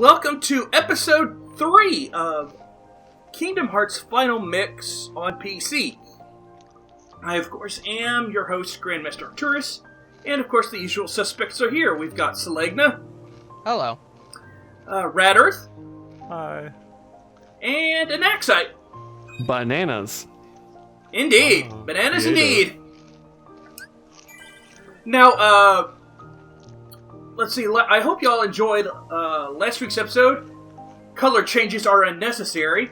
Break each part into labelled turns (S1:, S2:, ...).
S1: Welcome to episode 3 of Kingdom Hearts Final Mix on PC. I, of course, am your host, Grandmaster Arcturus, and of course the usual suspects are here. We've got Selegna.
S2: Hello.
S1: Rad Earth.
S3: Hi.
S1: And Anaxite.
S4: Bananas.
S1: Indeed. Bananas indeed. Now, let's see, I hope y'all enjoyed last week's episode. Color changes are unnecessary.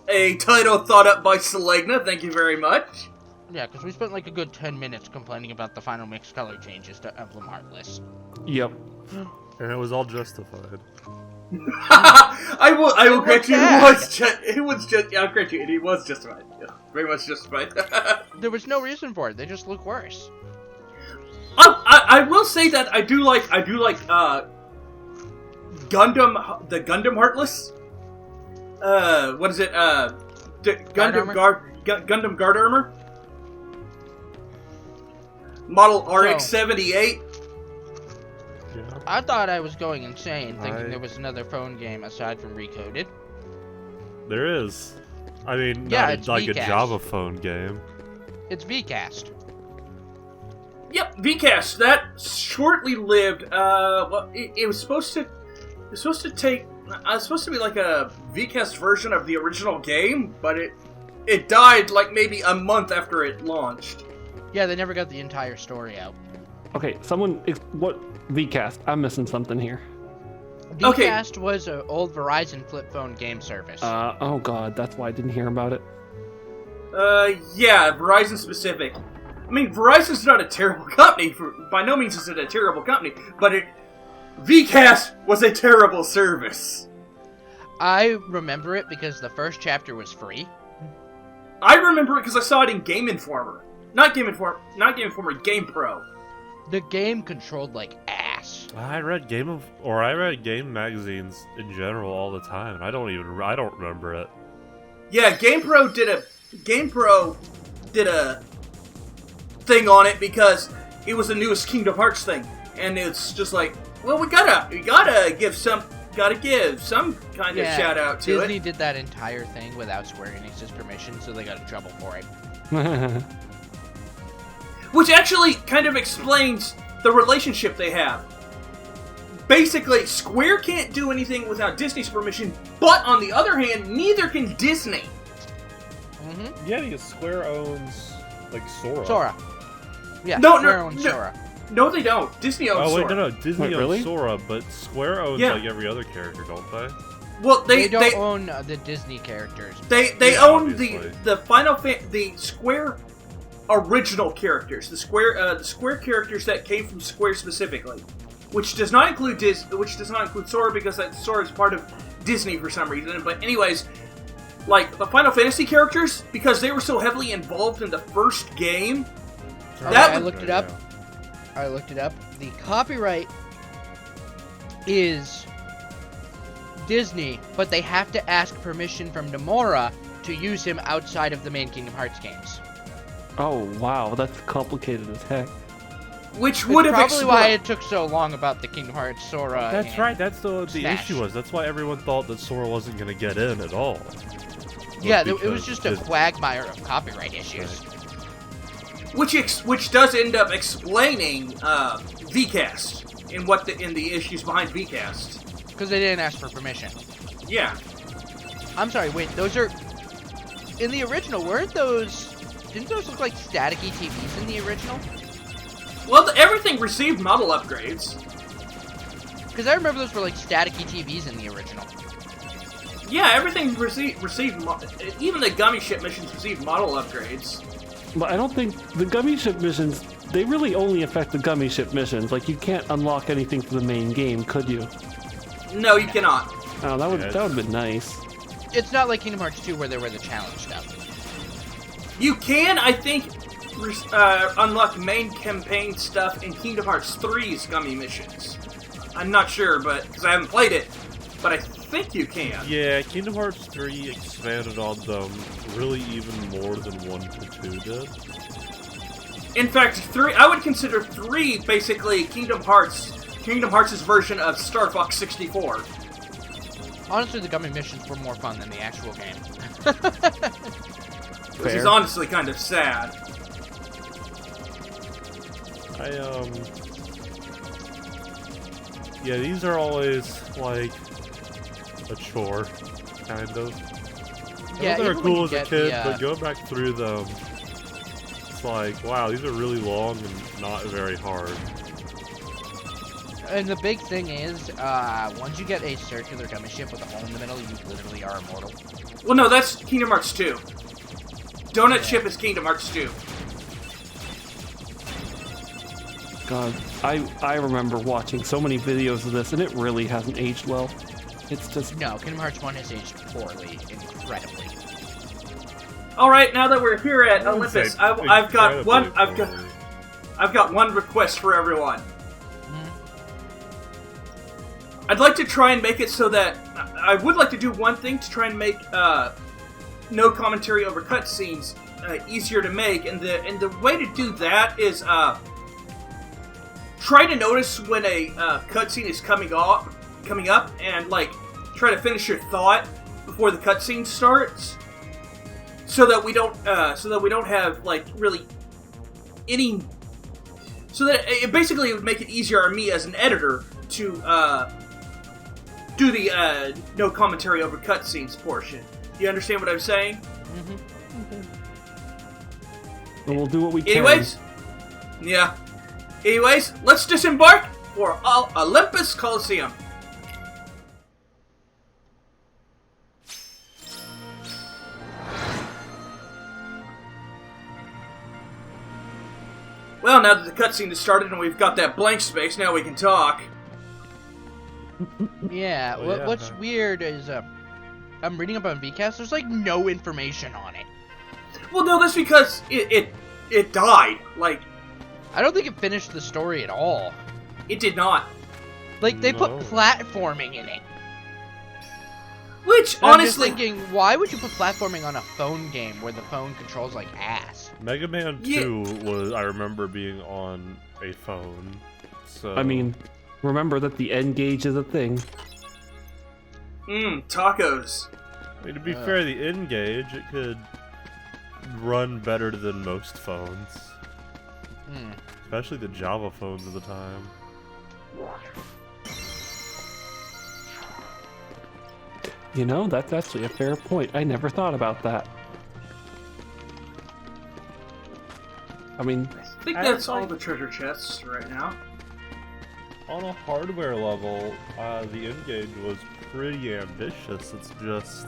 S1: A title thought up by Selegna, thank you very much.
S2: Yeah, because we spent like a good 10 minutes complaining about the final mix color changes to Emblem Heartless.
S4: Yep.
S3: And it was all justified.
S1: I will grant you, I'll grant you, it was justified. Yeah, very much justified.
S2: There was no reason for it, they just look worse.
S1: I will say that I do like Gundam, the Gundam Heartless. What is it? Gundam Guard Armor. Model RX-78.
S3: Yeah.
S2: I thought I was going insane thinking there was another phone game aside from Recoded.
S3: There is. I mean,
S2: Yeah,
S3: not
S2: it's
S3: like a
S2: Vcast.
S3: Java phone game.
S2: It's Vcast.
S1: Yep, Vcast. That shortly lived. Well, it was supposed to. It's supposed to take. It's supposed to be like a Vcast version of the original game, but it died like maybe a month after it launched.
S2: Yeah, they never got the entire story out.
S4: Okay, what Vcast? I'm missing something here.
S2: Vcast was an old Verizon flip phone game service.
S4: Oh god, that's why I didn't hear about it.
S1: Yeah, Verizon specific. I mean, Verizon's not a terrible company. By no means is it a terrible company, but Vcast was a terrible service.
S2: I remember it because the first chapter was free.
S1: I remember it because I saw it in Game Informer. Not Game Informer, Game Pro.
S2: The game controlled like ass.
S3: I read game magazines in general all the time, and I don't remember it.
S1: Yeah, Game Pro did a thing on it because it was the newest Kingdom Hearts thing, and it's just like, well, we gotta give some kind of shout out to
S2: Disney
S1: it.
S2: did that entire thing without Square-Enix's permission, so they got in trouble for it.
S1: Which actually kind of explains the relationship they have. Basically, Square can't do anything without Disney's permission, but on the other hand, neither can Disney.
S2: Mm-hmm.
S3: Yeah, because Square owns like Sora.
S2: Sora. Yeah,
S1: No,
S2: Square owns Sora.
S1: No, they don't. Disney owns Sora.
S3: No. Disney owns
S4: really?
S3: Sora, but Square owns like every other character, don't they?
S1: Well,
S2: They don't own the Disney characters.
S1: They
S3: Yeah,
S1: own
S3: obviously.
S1: the Square original characters, the Square characters that came from Square specifically, which does not include Sora because Sora is part of Disney for some reason. But anyways, like the Final Fantasy characters, because they were so heavily involved in the first game.
S2: Okay,
S1: That
S2: I
S1: would-
S2: looked it up. The copyright is Disney, but they have to ask permission from Nomura to use him outside of the main Kingdom Hearts games.
S4: Oh wow, that's complicated as heck.
S1: Which would have
S2: Probably why it took so long about the Kingdom Hearts Sora.
S3: That's
S2: and
S3: right. That's the
S2: Smash.
S3: issue was. That's why everyone thought that Sora wasn't going to get in at all.
S2: Yeah, it was
S3: Because
S2: just a quagmire of copyright issues.
S1: which does end up explaining Vcast in the issues behind Vcast.
S2: Because they didn't ask for permission.
S1: Yeah.
S2: I'm sorry, wait, those are... In the original, weren't those... Didn't those look like staticky TVs in the original?
S1: Well, everything received model upgrades.
S2: Because I remember those were like staticky TVs in the original.
S1: Yeah, everything received even the gummy ship missions received model upgrades.
S4: But I don't think the gummy ship missions, they really only affect the gummy ship missions. Like, you can't unlock anything for the main game, could you?
S1: No, you cannot.
S4: Oh, that would have been nice.
S2: It's not like Kingdom Hearts 2 where there were the challenge stuff.
S1: You can, I think, unlock main campaign stuff in Kingdom Hearts 3's gummy missions. I'm not sure, because I haven't played it, but I think you can.
S3: Yeah, Kingdom Hearts 3 expanded on them really even more than 1 to 2 did.
S1: In fact, I would consider 3 basically Kingdom Hearts' version of Star Fox 64.
S2: Honestly, the gummy missions were more fun than the actual game.
S1: Which is honestly kind of sad.
S3: Yeah, these are always, like, a chore, kind of.
S2: Yeah,
S3: They were
S2: even when
S3: cool
S2: you
S3: as a
S2: get
S3: kid,
S2: the,
S3: but going back through them, it's like, wow, these are really long and not very hard.
S2: And the big thing is, once you get a circular gummy ship with a hole in the middle, you literally are immortal.
S1: Well, no, that's Kingdom Hearts 2. Donut Ship is Kingdom Hearts 2.
S4: God, I remember watching so many videos of this, and it really hasn't aged well. It's just...
S2: No, Kingdom Hearts 1 has aged poorly, incredibly.
S1: All right, now that we're here at Olympus, I've got one request for everyone. I'd like to try and make it so that I would like to do one thing to try and make no commentary over cutscenes easier to make, and the way to do that is try to notice when a cutscene is coming up, and like try to finish your thought before the cutscene starts, so that we don't have like really any. So that it basically would make it easier on me as an editor to do the no commentary over cutscenes portion. You understand what I'm saying?
S2: Mm-hmm.
S4: And we'll do what we can.
S1: Anyways, let's disembark for Olympus Coliseum. Well, now that the cutscene has started and we've got that blank space, now we can talk.
S2: Yeah,
S3: Oh, yeah.
S2: what's weird is, I'm reading up on VCast, there's like no information on it.
S1: Well, no, that's because it died. Like,
S2: I don't think it finished the story at all.
S1: it did not.
S2: Like, they put
S3: No.
S2: platforming in it.
S1: Which,
S2: And I'm just
S1: honestly...
S2: thinking, why would you put platforming on a phone game where the phone controls like ass?
S3: Mega Man
S1: Yeah.
S3: 2 was, I remember being on a phone, so...
S4: I mean, remember that the N gauge is a thing.
S1: Tacos.
S3: I mean, to be fair, the N-Gage, it could run better than most phones. Especially the Java phones of the time.
S4: You know, that's actually a fair point. I never thought about that. I mean,
S1: I think
S3: I
S1: that's
S3: like-
S1: all the treasure chests right now.
S3: On a hardware level, the N-Gage was pretty ambitious. It's just...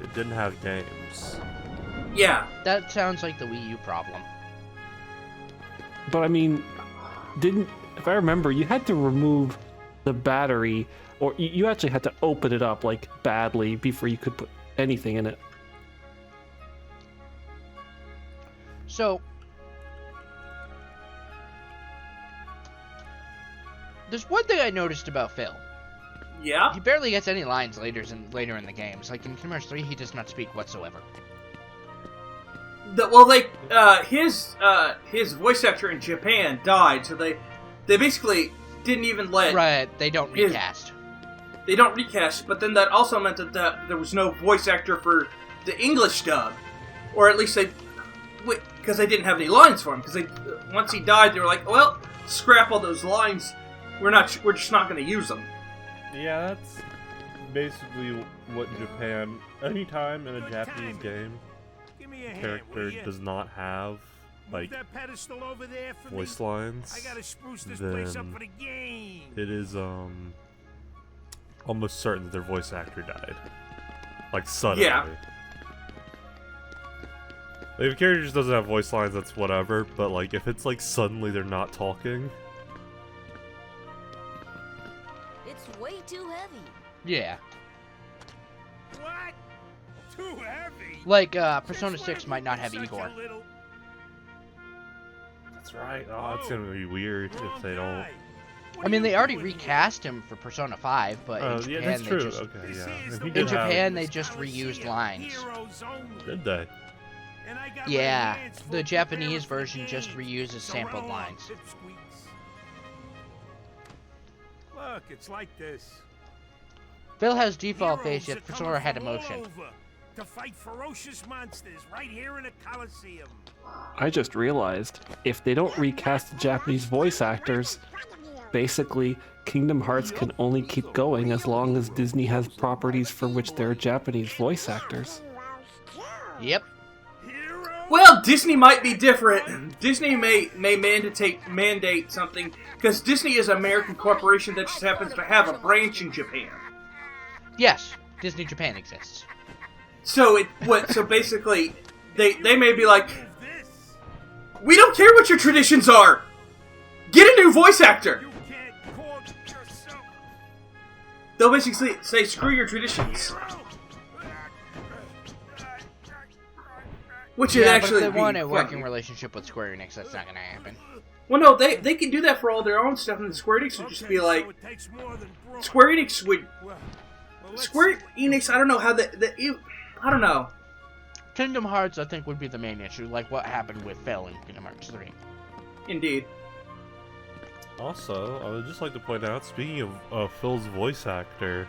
S3: it didn't have games.
S1: Yeah.
S2: That sounds like the Wii U problem.
S4: but I mean, if I remember, you had to remove the battery, or you actually had to open it up, like, badly before you could put anything in it.
S2: So, there's one thing I noticed about Phil.
S1: Yeah?
S2: He barely gets any lines later in the games. Like in Kingdom Hearts 3, he does not speak whatsoever.
S1: His voice actor in Japan died, so they basically didn't even let...
S2: Right, they don't recast.
S1: They don't recast, but then that also meant that there was no voice actor for the English dub. Or at least because they didn't have any lines for him. Because once he died, they were like, well, scrap all those lines. We're just not going to use them.
S3: Yeah, that's basically what Japan... anytime in a Japanese game, character does not have, like, voice lines, then it is, almost certain that their voice actor died. Like, suddenly.
S1: Yeah.
S3: Like, if a character just doesn't have voice lines, that's whatever, but, like, if it's, like, suddenly they're not talking...
S5: It's way too heavy.
S2: Yeah.
S6: What? Too heavy?
S2: Like, Persona 6 might not have Igor.
S3: That's right. Oh, it's gonna be weird if they don't...
S2: I mean, they already recast him for Persona 5, but in Japan,
S3: yeah, that's
S2: they
S3: true.
S2: just...
S3: Okay, yeah. And he
S2: In
S3: did
S2: Japan, they just reused lines.
S3: Did they?
S2: Yeah, the Japanese version just reuses sampled lines.
S6: Look, it's like this.
S2: Phil has default face,
S6: Heroes
S2: yet
S6: are
S2: Sora had
S6: coming from all
S2: emotion.
S6: over to fight ferocious monsters right here in the Coliseum.
S4: I just realized if they don't recast the Japanese voice actors, basically Kingdom Hearts can only keep going as long as Disney has properties for which there are Japanese voice actors.
S2: Yep.
S1: Well, Disney might be different. Disney may mandate something, because Disney is an American corporation that just happens to have a branch in Japan.
S2: Yes, Disney Japan exists.
S1: So so basically, they may be like, we don't care what your traditions are! Get a new voice actor!
S6: You can't call yourself.
S1: They'll basically say, screw your traditions. Which would
S2: Yeah,
S1: actually
S2: but if they want a
S1: be
S2: working
S1: funny.
S2: relationship with Square-Enix, that's not gonna happen.
S1: Well, no, they can do that for all their own stuff, and Square Enix would just be like,
S6: So it takes more than broad.
S1: Square Enix would,
S6: Well, let's
S1: Square
S6: see what
S1: Enix, I don't know how I don't know.
S2: Kingdom Hearts, I think, would be the main issue, like what happened with Phil in Kingdom Hearts 3.
S1: Indeed.
S3: Also, I would just like to point out, speaking of Phil's voice actor,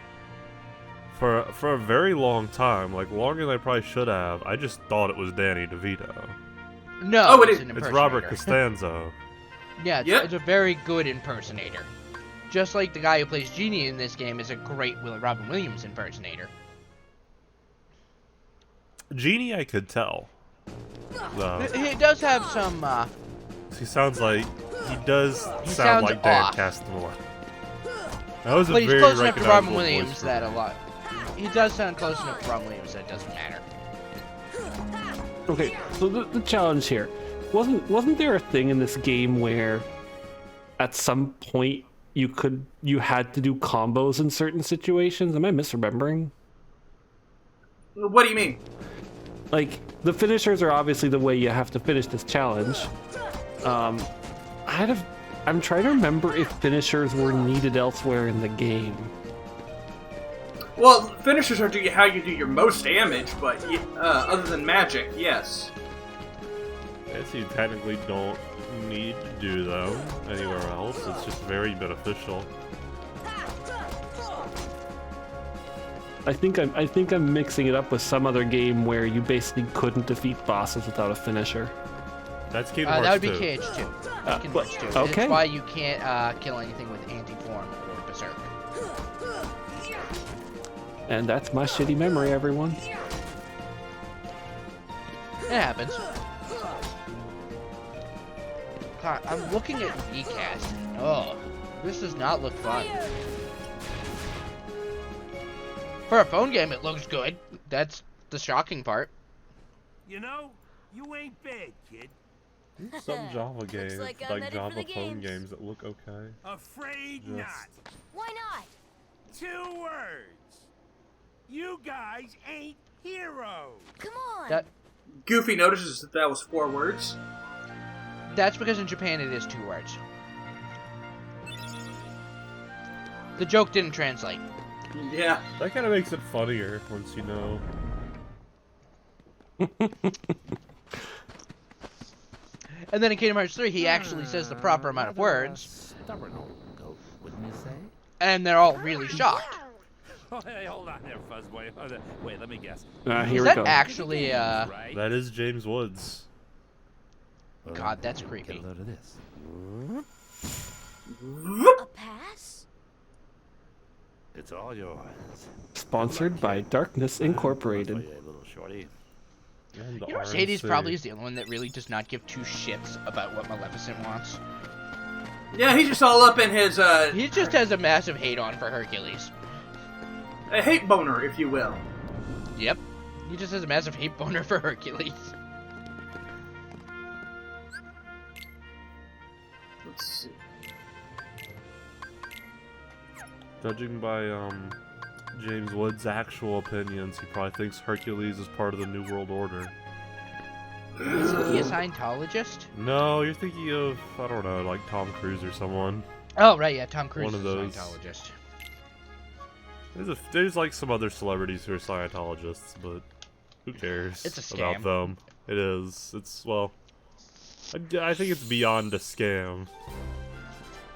S3: for a very long time, like longer than I probably should have, I just thought it was Danny DeVito.
S2: No,
S1: Oh, it
S2: it's
S1: is-
S2: an
S3: It's
S2: impersonator.
S3: Robert Costanzo.
S2: Yeah,
S1: Yep.
S2: it's a very good impersonator. Just like the guy who plays Genie in this game is a great Robin Williams impersonator.
S3: Genie, I could tell. Though.
S2: He does have some,
S3: He sounds like he does
S2: He
S3: sound
S2: sounds
S3: like Dan
S2: off.
S3: Castellaneta. That was a
S2: but he's
S3: very
S2: close enough to Robin
S3: recognizable voice
S2: Williams
S3: for
S2: that
S3: me.
S2: a lot. He does sound close enough to Robin Williams that it doesn't matter.
S4: Okay, so the challenge here, wasn't there a thing in this game where at some point you had to do combos in certain situations? Am I misremembering?
S1: What do you mean?
S4: Like, the finishers are obviously the way you have to finish this challenge. I'm trying to remember if finishers were needed elsewhere in the game.
S1: Well, finishers are how you do your most damage, but other than magic, yes.
S3: I guess you technically don't need to do them anywhere else. It's just very beneficial.
S4: I think I'm mixing it up with some other game where you basically couldn't defeat bosses without a finisher.
S3: That's Kingdom Hearts
S2: That would be
S3: 2.
S2: KH2. Kingdom Hearts 2.
S4: okay.
S2: That's why you can't kill anything with Anti-Form or Berserk.
S4: And that's my shitty memory, everyone.
S2: It happens. God, I'm looking at Vcast. Oh, this does not look fun. For a phone game, it looks good. That's the shocking part.
S6: You know, you ain't bad, kid.
S3: Some Java games,
S5: like I'm
S3: like
S5: ready for
S3: Java
S5: the
S3: phone
S5: games.
S3: games that look okay.
S6: Afraid
S3: Just-
S6: not.
S5: Why not?
S6: 2 words. You guys ain't heroes.
S5: Come on.
S2: That
S1: Goofy notices that was 4 words.
S2: That's because in Japan it is 2 words. The joke didn't translate.
S1: Yeah.
S3: That kind of makes it funnier once you know.
S2: And then in Kingdom Hearts 3, he actually says the proper amount of words,
S7: Stubborn old goat, wouldn't you say?
S2: and they're all really shocked.
S7: Oh, hey, hold on there, Fuzzboy. Wait, let me guess.
S4: Here
S2: Is
S4: we
S2: that
S4: go.
S2: actually,
S7: Right?
S3: That is James Woods.
S2: God, that's
S7: Get
S2: creepy.
S7: a load of this.
S5: A pass?
S7: It's all yours.
S4: Sponsored by Darkness Incorporated.
S7: Fuzzboy, you little shorty.
S3: And the
S2: You know, Sadie's
S3: RNC.
S2: probably is the only one that really does not give 2 shits about what Maleficent wants.
S1: Yeah, he's just all up in his,
S2: He just has a massive hate on for Hercules.
S1: a hate boner, if you will.
S2: Yep. He just has a massive hate boner for Hercules.
S1: Let's see.
S3: Judging by James Woods' actual opinions, he probably thinks Hercules is part of the New World Order.
S2: Isn't he a Scientologist?
S3: No, you're thinking of, I don't know, like Tom Cruise or someone.
S2: Oh, right, yeah, Tom Cruise
S3: One
S2: is
S3: of
S2: a
S3: those.
S2: Scientologist.
S3: There's like some other celebrities who are Scientologists, but who cares
S2: It's a
S3: about
S2: scam.
S3: them? It is. It's, well, I think it's beyond a scam.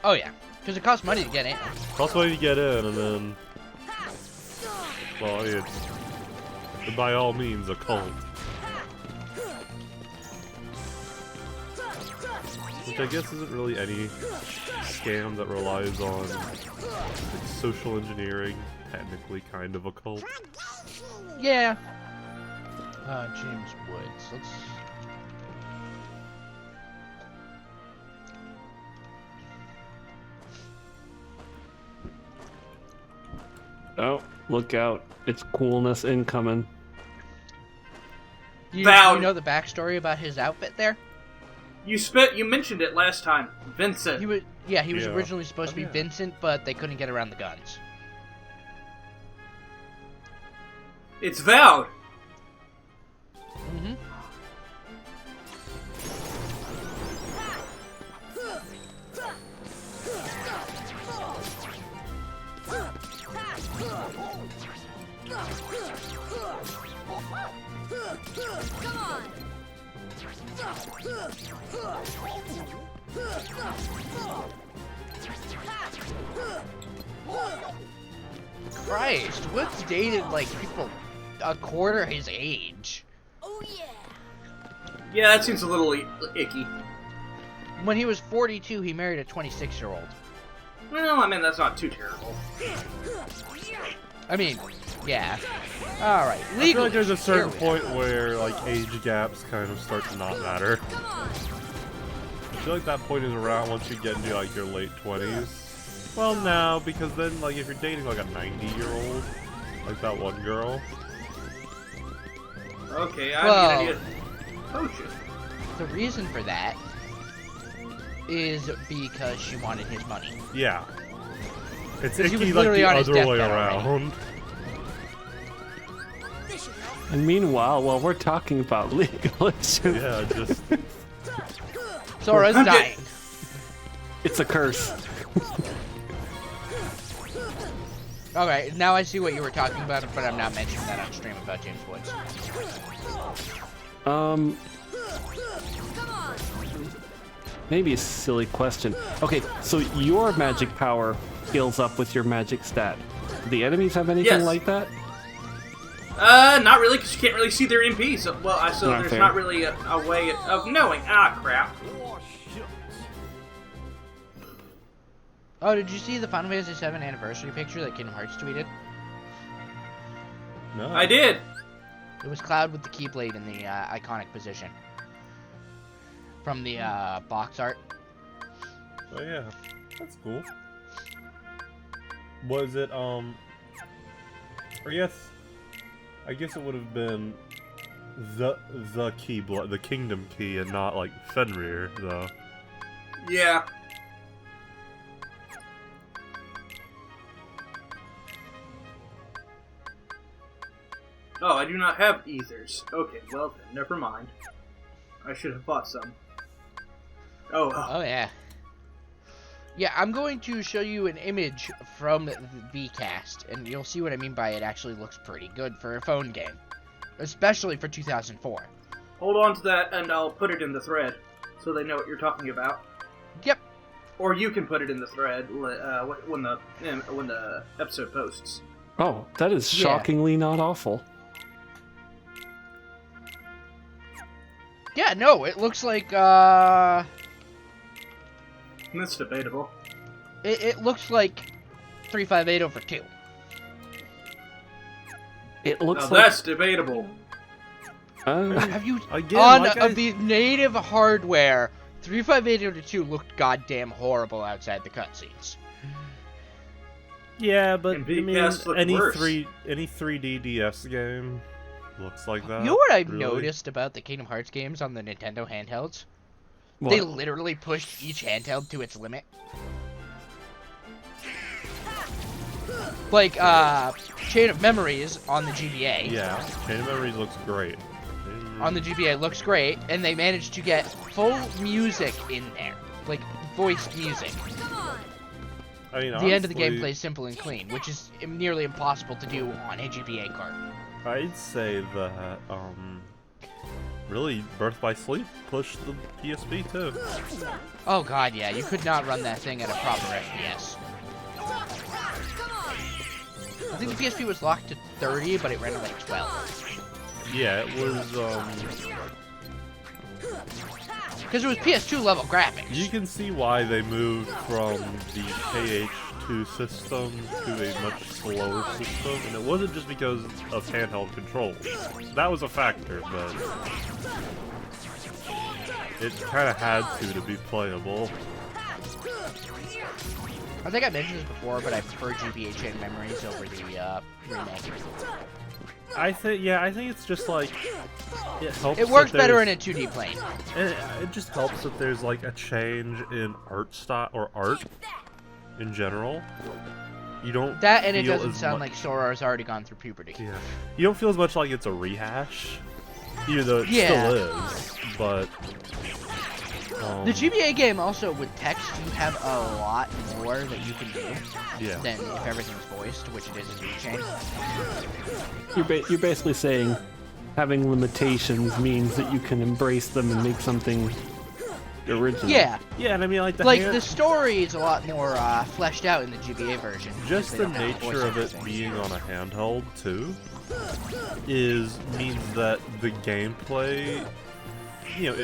S2: Oh, yeah, because it costs money to get in.
S3: Costs money to get in, and then Well, it's by all means a cult. Which I guess isn't really any scam that relies on like, social engineering. Technically kind of a cult.
S2: Yeah. James Woods. Let's...
S4: Oh, look out. It's coolness incoming.
S2: You
S1: Vowed.
S2: know the backstory about his outfit there?
S1: You mentioned it last time. Vincent.
S2: He was
S3: Yeah.
S2: originally supposed to be
S3: yeah.
S2: Vincent, but they couldn't get around the guns.
S1: It's Vowed.
S2: Mm-hmm. Christ, Woods dated like people a quarter his age.
S5: Oh yeah.
S1: Yeah, that seems a little icky.
S2: When he was 42, he married a 26-year-old.
S1: Well, I mean, that's not too terrible.
S2: I mean, yeah. All right,
S3: I feel
S2: legally.
S3: like there's a certain
S2: here we
S3: point where like age gaps kind of start to not matter. I feel like that point is around once you get into like your late 20s. Well, no, because then like if you're dating like a 90-year-old, like that one girl.
S1: Okay, I'm
S2: Well-
S1: gonna need a potion.
S2: The reason for that is because she wanted his money.
S3: Yeah. It's
S2: He was
S3: icky like
S2: literally
S3: the
S2: on his
S3: other way
S2: deathbed already.
S3: around.
S5: This should help.
S4: And meanwhile, while we're talking about legal issues,
S3: Yeah, just
S2: Sora's
S1: I'm
S2: dying.
S4: it's a curse.
S2: Okay, now I see what you were talking about, but I'm not mentioning that on stream about James Woods.
S4: Maybe a silly question. Okay, so your magic power heals up with your magic stat. Do the enemies have anything
S1: Yes.
S4: like that?
S1: Not really, because you can't really see their MP. So, so
S4: Not
S1: there's
S4: fair.
S1: not really a way of knowing. Ah, crap.
S6: Oh, shucks.
S2: Oh, did you see the Final Fantasy VII anniversary picture that Kingdom Hearts tweeted?
S3: no.
S1: I did.
S2: It was Cloud with the Keyblade in the iconic position. From the box art.
S3: Oh yeah, that's cool. Was it or I guess it would have been the key, the kingdom key, and not like Fenrir though.
S1: Yeah. Oh, I do not have ethers. Okay, well then, never mind. I should have bought some. Oh, well.
S2: Oh, yeah. Yeah, I'm going to show you an image from the VCast, and you'll see what I mean by it actually looks pretty good for a phone game. Especially for 2004.
S1: Hold on to that, and I'll put it in the thread, so they know what you're talking about.
S2: Yep.
S1: Or you can put it in the thread when the episode posts.
S4: Oh, that is
S2: Yeah.
S4: shockingly not awful.
S2: Yeah, no, it looks like,
S1: That's debatable.
S2: it looks like 358 over 2.
S4: It
S1: Now
S4: looks like
S1: that's debatable.
S2: Have you,
S3: Again,
S2: on
S3: like I-
S2: the native hardware, 358 over 2 looked goddamn horrible outside the cutscenes.
S3: Yeah, but
S1: And
S3: I mean,
S1: VCast looked
S3: any
S1: worse.
S3: 3D DS game looks like that.
S2: You know what I've
S3: really.
S2: noticed about the Kingdom Hearts games on the Nintendo handhelds?
S4: what?
S2: They literally pushed each handheld to its limit. Like, Chain of Memories on the GBA.
S3: Yeah, Chain of Memories looks great.
S2: On the GBA looks great, and they managed to get full music in there. Like, voiced music.
S3: I mean,
S2: The end of the
S3: honestly,
S2: gameplay is simple and clean, which is nearly impossible to do on a GBA card.
S3: I'd say that really Birth by Sleep pushed the PSP too.
S2: Oh god, yeah, you could not run that thing at a proper FPS. think the PSP was locked to 30, but it ran at like 12.
S3: Yeah, it was,
S2: Because it was PS2 level graphics.
S3: you can see why they moved from the KH2 system to a much slower system, and it wasn't just because of handheld controls. That was a factor, but it kind of had to be playable.
S2: I think I mentioned this before, but I prefer GBA Chain Memories over the remake.
S3: I think it's just like, it helps.
S2: It works
S3: that
S2: better in
S3: there's-
S2: a 2D plane.
S3: And it just helps that there's like a change in art style or art in general. You don't
S2: That and it
S3: feel
S2: doesn't
S3: as
S2: sound
S3: mu-
S2: like Sora has already gone through puberty.
S3: Yeah, you don't feel as much like it's a rehash, even though it
S2: Yeah.
S3: still is. But
S2: The GBA game also, with text, you have a lot more that you can do
S3: yeah,
S2: than if everything's voiced, which it is in Chain.
S4: You're basically saying having limitations means that you can embrace them and make something original.
S2: Yeah,
S3: yeah, and I mean like
S2: the story is a lot more fleshed out in the GBA version.
S3: just
S2: because
S3: the
S2: they don't have
S3: nature of
S2: voice
S3: it
S2: acting.
S3: being on a handheld too means that the gameplay, you know,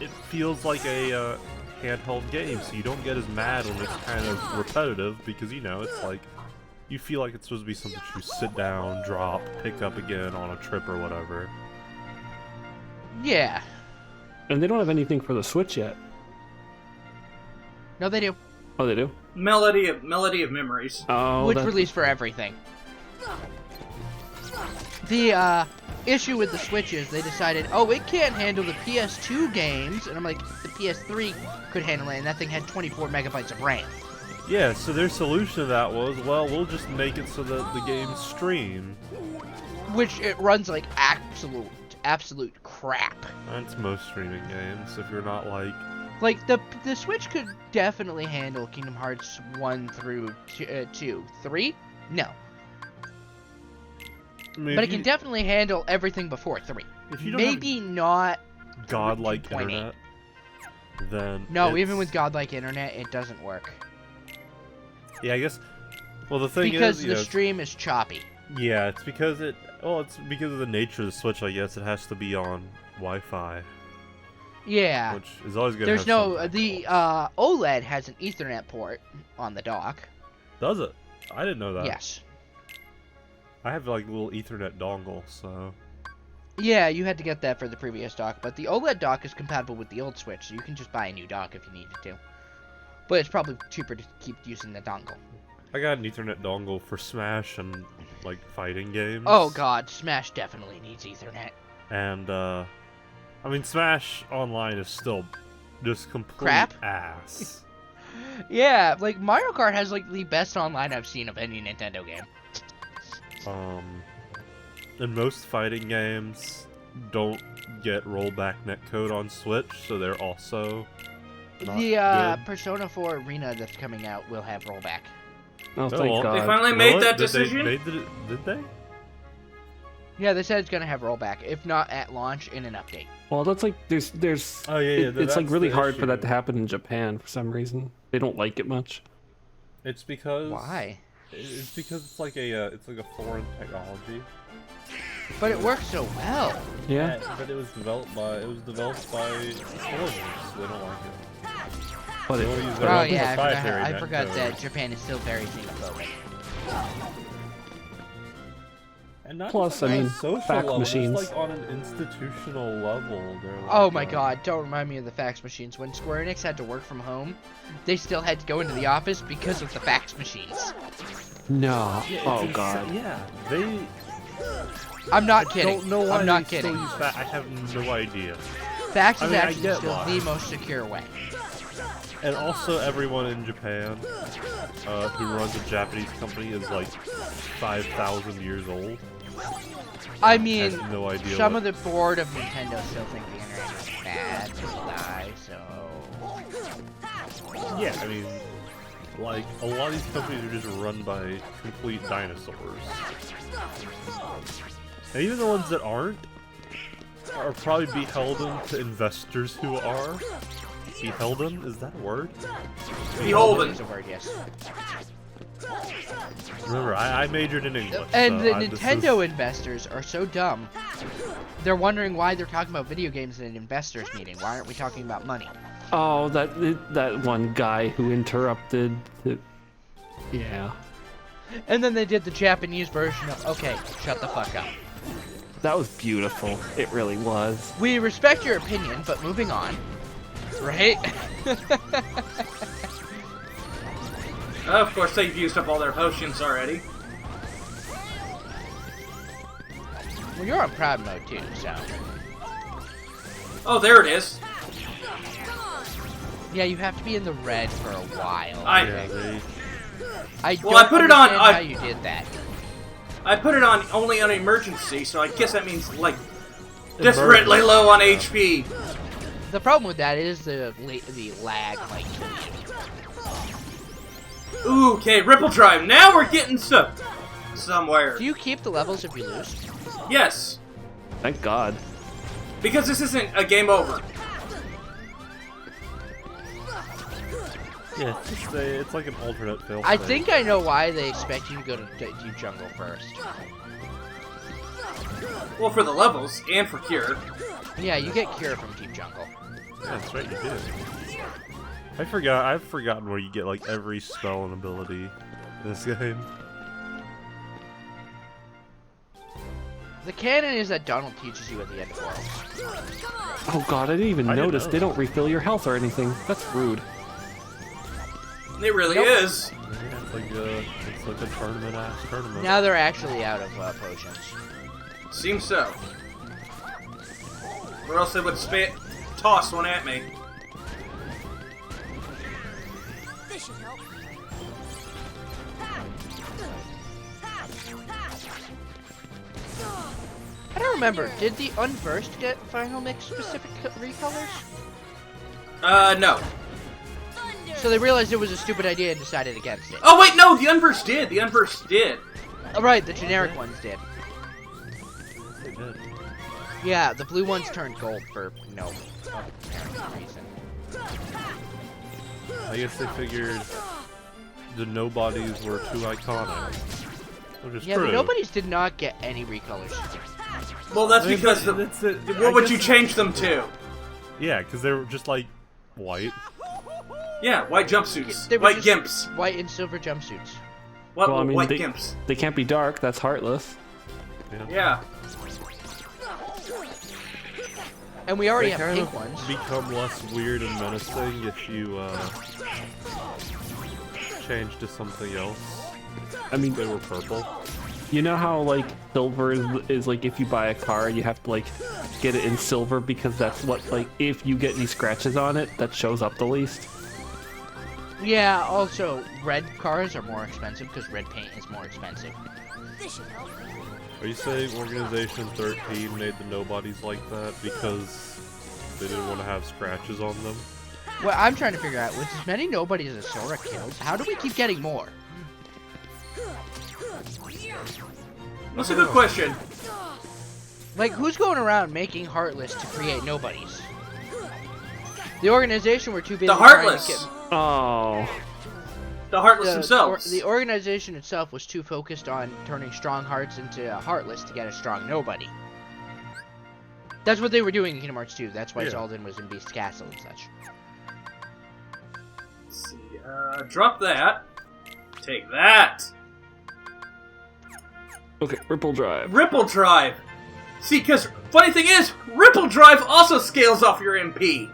S3: it feels like a handheld game, so you don't get as mad when it's kind of repetitive because, you know, it's like you feel like it's supposed to be something you sit down, drop, pick up again on a trip or whatever.
S2: Yeah.
S4: And they don't have anything for the Switch yet.
S2: No, they do.
S4: Oh, they do?
S1: Melody of Memories.
S4: Oh,
S2: Which
S4: that-
S2: released for everything. The issue with the Switch is they decided, oh, it can't handle the PS2 games, and I'm like, the PS3 could handle it, and that thing had 24 megabytes of RAM.
S3: Yeah, so their solution to that was, well, we'll just make it so that the games stream.
S2: Which it runs like absolute crap.
S3: That's most streaming games, if you're not like...
S2: Like, the Switch could definitely handle Kingdom Hearts 1 through 2. 3? No.
S3: I mean,
S2: But
S3: if
S2: it can
S3: you-
S2: definitely handle everything before 3.
S3: if you don't have
S2: Maybe not...
S3: godlike
S2: 2.8.
S3: internet, then
S2: No,
S3: it's-
S2: even with godlike internet, it doesn't work.
S3: Yeah, I guess. Well, the thing
S2: Because
S3: is, you
S2: the
S3: know,
S2: stream is choppy.
S3: yeah, it's because it. Well, it's because of the nature of the Switch. I guess it has to be on Wi-Fi,
S2: Yeah.
S3: which is always gonna.
S2: There's
S3: have
S2: no...
S3: something.
S2: The OLED has an Ethernet port on the dock.
S3: Does it? I didn't know that.
S2: Yes.
S3: I have like a little Ethernet dongle, so.
S2: Yeah, you had to get that for the previous dock, but the OLED dock is compatible with the old Switch, so you can just buy a new dock if you needed to. But it's probably cheaper to keep using the dongle.
S3: I got an Ethernet dongle for Smash and like fighting games.
S2: Oh god, Smash definitely needs Ethernet.
S3: And I mean, Smash Online is still just complete
S2: Crap?
S3: ass.
S2: Yeah, like Mario Kart has like the best online I've seen of any Nintendo game.
S3: And most fighting games don't get rollback netcode on Switch, so they're also not
S2: The
S3: good.
S2: Persona 4 Arena that's coming out will have rollback.
S4: Oh,
S3: No,
S4: thank
S3: well,
S4: God.
S1: They finally
S3: You know
S1: made
S3: what?
S1: that
S3: Did they-
S1: decision?
S3: did they?
S2: Yeah, they said it's gonna have rollback, if not at launch in an update.
S4: Well, that's like there's
S3: Oh, yeah, yeah,
S4: it's like
S3: that's
S4: really
S3: the
S4: hard for that
S3: issue.
S4: to happen in Japan for some reason. They don't like it much.
S3: It's because
S2: Why?
S3: It's because it's like a foreign technology.
S2: But it works so well.
S4: Yeah.
S3: But it was developed by foreigners. So they don't like it.
S4: But
S3: They
S4: it,
S3: wanna use
S2: Oh
S3: their own
S2: yeah,
S3: proprietary
S2: I forgot
S3: netcode.
S2: that Japan is still very xenophobic.
S3: And not
S4: Plus,
S3: just on
S4: I
S3: a
S4: mean,
S3: social
S4: fax
S3: level,
S4: machines.
S3: just like on an institutional level. They're like,
S2: Oh my god, don't remind me of the fax machines. When Square-Enix had to work from home, they still had to go into the office because of the fax machines.
S4: no.
S3: Yeah,
S4: Oh
S3: it's
S4: God.
S3: Yeah, they.
S2: I'm not
S3: I
S2: kidding.
S3: don't know why
S2: I'm not
S3: they
S2: kidding.
S3: Still use I have no idea.
S2: Fax
S3: I
S2: is
S3: mean, I
S2: actually
S3: get
S2: still
S3: why.
S2: the most secure way.
S3: And also, everyone in Japan who runs a Japanese company is like 5,000 years old.
S2: I mean,
S3: Has no idea.
S2: some
S3: what-
S2: of the board of Nintendo still think the internet is bad, people die, so...
S3: Yeah, I mean, like a lot of these companies are just run by complete dinosaurs. And even the ones that aren't are probably beholden to investors who are. Beholden? Is that a word?
S1: Beholden.
S2: Is a word, yes.
S3: Remember, I majored in English.
S2: And
S3: so
S2: the
S3: this
S2: Nintendo
S3: is-
S2: investors are so dumb. They're wondering why they're talking about video games in an investors meeting. Why aren't we talking about money?
S4: Oh, that one guy who interrupted. Yeah,
S2: And then they did the Japanese version of, okay, shut the fuck up.
S4: that was beautiful. It really was.
S2: We respect your opinion, but moving on. Right?
S1: Of course, they've used up all their potions already.
S2: Well, you're on proud mode too, so.
S1: Oh, there it is.
S2: Yeah, you have to be in the red for a while.
S3: Yeah, they,
S2: I
S1: Well, I
S2: don't
S1: put it on-
S2: understand how you did that.
S1: I put it on only on emergency, so I guess that means, like, desperately low on HP.
S2: The problem with that is the lag might kill you.
S1: Ooh, okay, Ripple Drive. Now we're getting somewhere.
S2: Do you keep the levels if you lose?
S1: Yes,
S4: Thank God.
S1: because this isn't a game over.
S3: yeah, it's like an alternate fail.
S2: I
S3: state.
S2: think I know why they expect you to go to Deep Jungle first.
S1: Well, for the levels and for Cure.
S2: Yeah, you get Cure from Deep Jungle.
S3: Yeah, that's right, you do. I've forgotten where you get like every spell and ability in this game.
S2: The canon is that Donald teaches you at the end of the world.
S4: Oh God, I didn't even
S3: I didn't
S4: notice.
S3: know.
S4: They don't refill your health or anything. That's rude.
S1: It really
S2: Nope.
S1: is.
S3: Yeah, it's like a tournament-ass tournament.
S2: Now they're actually out of potions.
S1: Seems so. Or else they would toss one at me.
S5: This should help.
S2: I don't remember. Did the Unversed get Final Mix specific recolors?
S1: No.
S5: Thunder.
S2: So they realized it was a stupid idea and decided against it.
S1: Oh, wait, no, the Unversed did. The Unversed did.
S2: Oh, right, the generic ones did.
S3: They did.
S2: Yeah, the blue ones turned gold for no apparent reason.
S3: I guess they figured the nobodies were too iconic. Which is
S2: Yeah,
S3: true.
S2: the nobodies did not get any recolors.
S1: Well, that's
S3: I mean,
S1: because
S3: but
S1: the,
S3: that's it.
S1: what
S3: I
S1: would you
S3: guess-
S1: change them to?
S3: Yeah, because they were just like white.
S1: Yeah, white jumpsuits.
S2: They were
S1: White
S2: just
S1: gimps.
S2: White and silver jumpsuits.
S1: What?
S4: Well, I mean,
S1: white
S4: they-
S1: gimps.
S4: They can't be dark. That's heartless.
S1: Yeah.
S2: And we already
S3: They
S2: have
S3: kind
S2: pink
S3: of
S2: ones.
S3: become less weird and menacing if you change to something else.
S4: I mean,
S3: They were purple.
S4: you know how like silver is like if you buy a car, you have to like get it in silver because that's what like if you get any scratches on it, that shows up the least.
S2: Yeah, also, red cars are more expensive because red paint is more expensive.
S5: This should help.
S3: Are you saying Organization 13 made the nobodies like that because they didn't want to have scratches on them?
S2: What I'm trying to figure out, with as many nobodies as Sora killed, how do we keep getting more?
S1: That's a good question.
S2: Like, who's going around making Heartless to create nobodies? The organization were too busy
S1: The
S2: trying to
S1: Heartless.
S2: get...
S4: Oh,
S1: The Heartless themselves.
S2: The organization itself was too focused on turning strong hearts into Heartless to get a strong nobody. That's what they were doing in Kingdom Hearts 2. That's why
S3: Yeah.
S2: Zaldin was in Beast Castle and such.
S1: Let's see. Drop that. Take that.
S4: okay. Ripple Drive.
S1: Ripple Drive. See, because funny thing is, Ripple Drive also scales off your MP.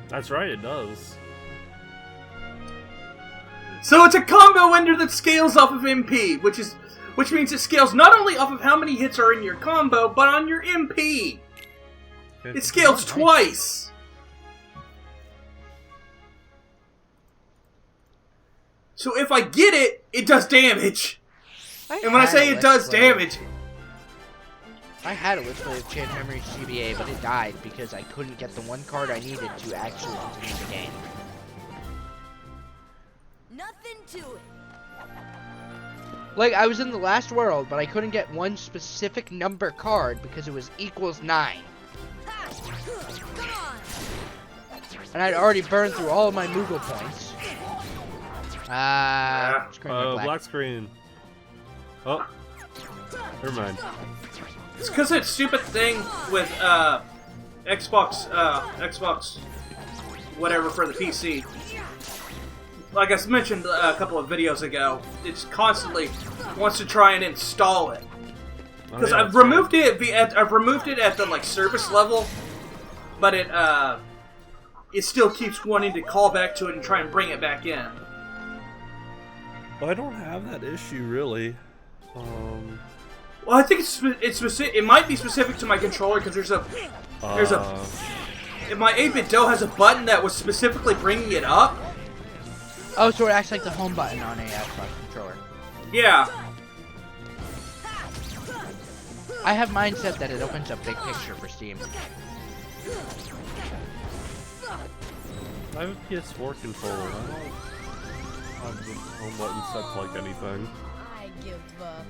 S3: That's right, it does.
S1: So it's a combo ender that scales off of MP, which means it scales not only off of how many hits are in your combo, but on your MP. It scales twice. So if I get it, it does damage. And when I say it does damage,
S2: I had a Let's Play of Chain Memories CBA, but it died because I couldn't get the one card I needed to actually continue the game.
S5: Nothing to it.
S2: Like, I was in the last world, but I couldn't get one specific number card because it was equals 9.
S5: Come on.
S2: And I'd already burned through all of my Moogle points. Screen went black.
S3: Black screen. Oh. Never mind.
S1: It's because that stupid thing with Xbox, whatever for the PC. Like I mentioned a couple of videos ago, it constantly wants to try and install it. Because I've removed it at the like service level, but it still keeps wanting to call back to it and try and bring it back in.
S3: Well, I don't have that issue really.
S1: Well, I think it's specific. It might be specific to my controller because there's a my 8-bit DOE has a button that was specifically bringing it up.
S2: Oh, so it acts like the home button on a Xbox controller.
S1: Yeah.
S2: I have mine set that it opens up big picture for Steam.
S3: I have a PS4 controller. I don't have the home button set to like anything.
S5: I give up.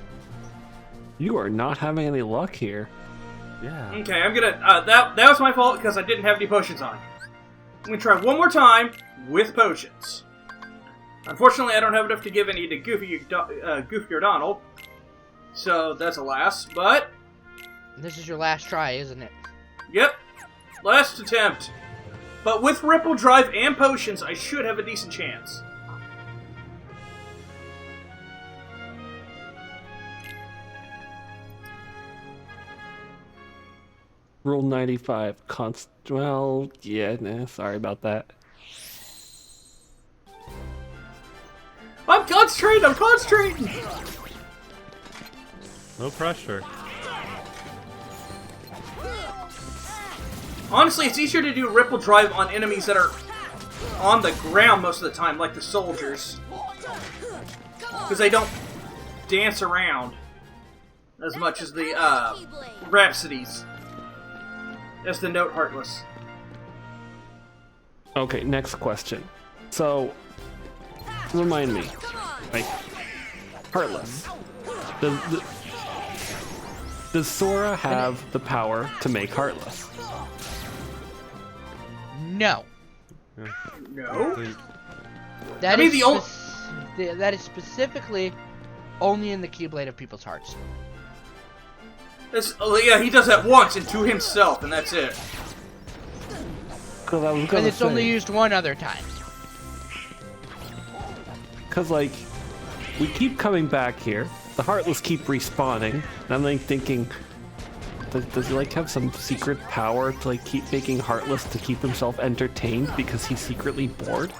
S4: You are not having any luck here.
S3: Yeah.
S1: Okay, I'm gonna. That was my fault because I didn't have any potions on. I'm gonna try one more time with potions. Unfortunately, I don't have enough to give any to Goofy or Donald, so that's a last. But
S2: This is your last try, isn't it?
S1: yep, last attempt. But with Ripple Drive and potions, I should have a decent chance.
S4: Rule 95. Well, yeah, nah, sorry about that.
S1: I'm concentrating!
S3: No pressure.
S1: Honestly, it's easier to do Ripple Drive on enemies that are on the ground most of the time, like the soldiers. Because they don't dance around as much as the Rhapsodies. As the Note Heartless.
S4: Okay, next question. So, remind me, like, Heartless. Does Sora have the power to make Heartless?
S2: No.
S1: No?
S2: That
S1: I mean,
S2: is that is specifically only in the Keyblade of People's Hearts.
S1: Yeah, he does that once and to himself, and that's it.
S4: Because I was gonna
S2: And it's
S4: say,
S2: only used one other time.
S4: Because, like, we keep coming back here. The Heartless keep respawning. And I'm, like, thinking, does he, like, have some secret power to, like, keep making Heartless to keep himself entertained because he's secretly bored?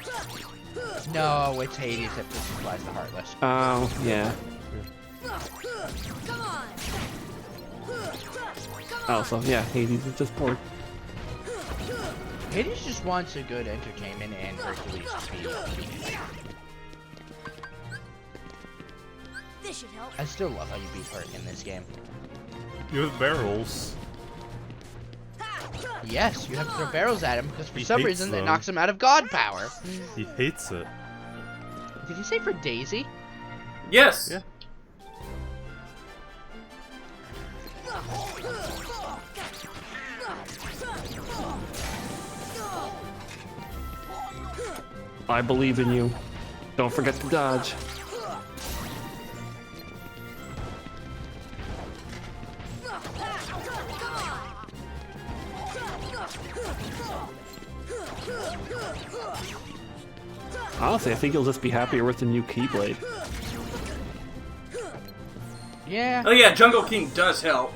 S2: No, it's Hades that supplies the Heartless.
S4: Oh, yeah. Oh, so, yeah, Hades is just bored.
S2: Hades just wants a good entertainment and Hercules to be.
S5: This should help.
S2: I still love how you beat Herc in this game.
S3: You have barrels.
S2: Yes, you have to throw barrels at him because for
S3: He
S2: some
S3: hates
S2: reason that
S3: them.
S2: knocks him out of God power.
S3: He hates it.
S2: Did he say for Daisy?
S1: Yes.
S3: Yeah.
S4: I believe in you. Don't forget to dodge. Honestly, I think you'll just be happier with the new Keyblade.
S2: Yeah.
S1: Oh yeah, Jungle King does help.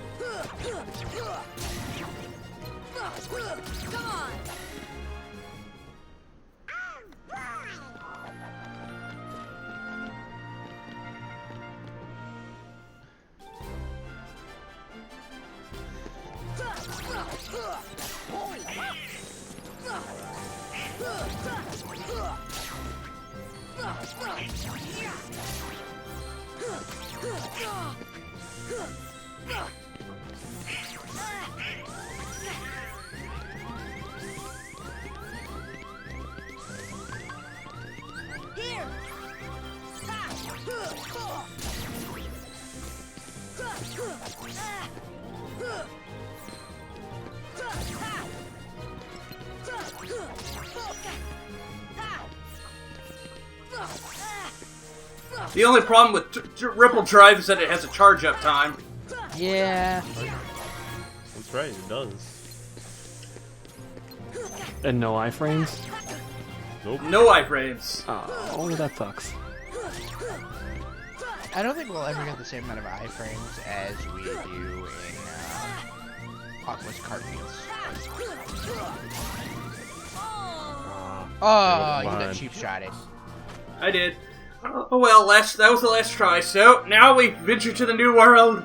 S5: Here.
S1: The only problem with Ripple Drive is that it has a charge-up time.
S2: Yeah.
S3: That's right, it does.
S4: And no iframes?
S3: Nope.
S1: No iframes.
S4: Oh, that sucks.
S2: I don't think we'll ever get the same amount of iframes as we do in Aqua's cartwheels. Oh, you got cheap shotted.
S1: I did. Oh well, that was the last try. So now we venture to the new world.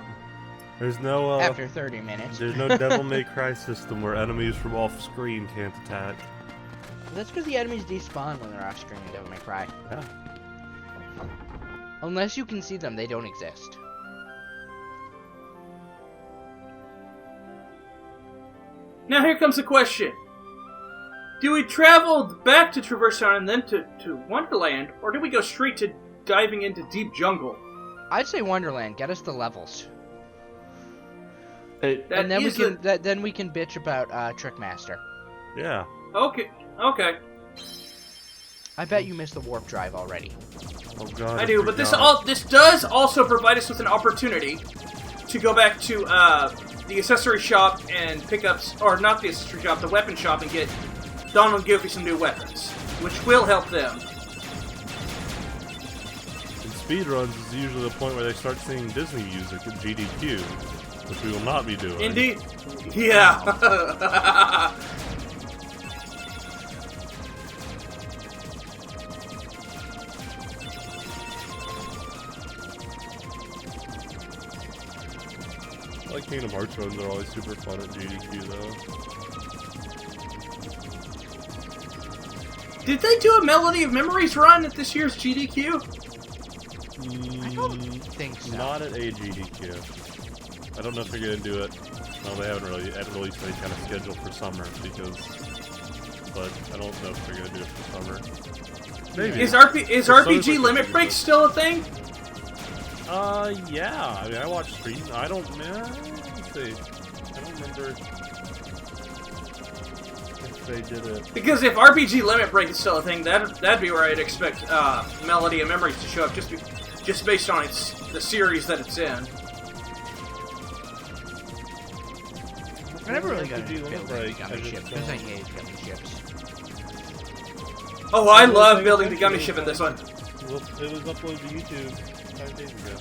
S3: There's no
S2: After 30 minutes.
S3: there's no Devil May Cry system where enemies from off screen can't attack.
S2: That's because the enemies despawn when they're off screen in Devil May Cry.
S3: Yeah.
S2: Unless you can see them, they don't exist.
S1: Now here comes the question. Do we travel back to Traverse Town and then to Wonderland, or do we go straight to diving into Deep Jungle?
S2: I'd say Wonderland. Get us the levels.
S1: That
S2: And then we
S1: is
S2: can then we can bitch about Trickmaster.
S3: Yeah.
S1: Okay.
S2: I bet you missed the warp drive already.
S3: Oh god.
S1: I do, but this does also provide us with an opportunity to go back to the accessory shop and pick up, or not the accessory shop, the weapon shop, and get Donald and Goofy some new weapons, which will help them.
S3: In speedruns is usually the point where they start singing Disney music at GDQ, which we will not be doing.
S1: Indeed. Yeah.
S3: I like Kingdom Hearts runs are always super fun at GDQ though.
S1: Did they do a Melody of Memories run at this year's GDQ?
S2: I don't think so.
S3: Not at a GDQ. I don't know if they're gonna do it. No, they haven't released any kind of schedule for summer but I don't know if they're gonna do it for summer. Maybe.
S1: Is RPG Limit Break still a thing?
S3: Yeah. I mean, I watched streams. I don't, man. Let's see. I don't remember if they did it.
S1: Because if RPG Limit Break is still a thing, that'd be where I'd expect Melody of Memories to show up, just based on the series that it's in.
S2: I never really got
S3: RPG
S2: into
S3: Limit
S2: building
S3: Break,
S2: gummy ships because I hate gummy ships.
S1: Oh, I love building the gummy ship in this one.
S3: Well, it was uploaded to YouTube 5 days ago.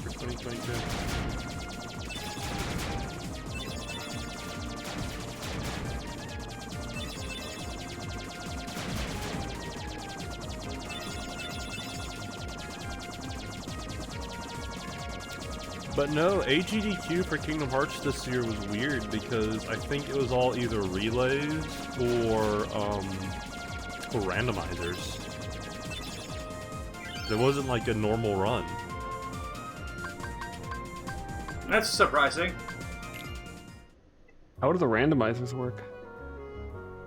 S3: For 2022. But no, AGDQ for Kingdom Hearts this year was weird because I think it was all either relays or randomizers. There wasn't like a normal run.
S1: That's surprising.
S4: How do the randomizers work?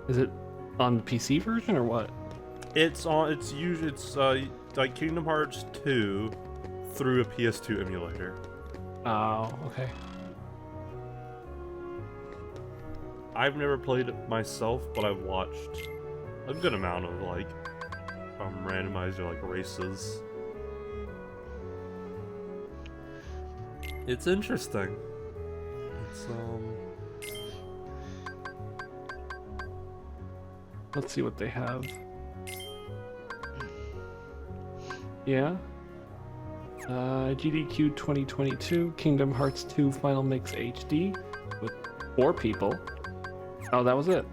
S4: Is it on the PC version or what?
S3: It's like Kingdom Hearts 2 through a PS2 emulator.
S4: Oh, okay.
S3: I've never played it myself, but I've watched a good amount of like randomizer like races. It's interesting. It's
S4: Let's see what they have. Yeah. GDQ 2022, Kingdom Hearts 2 Final Mix HD with 4 people. Oh, that was it.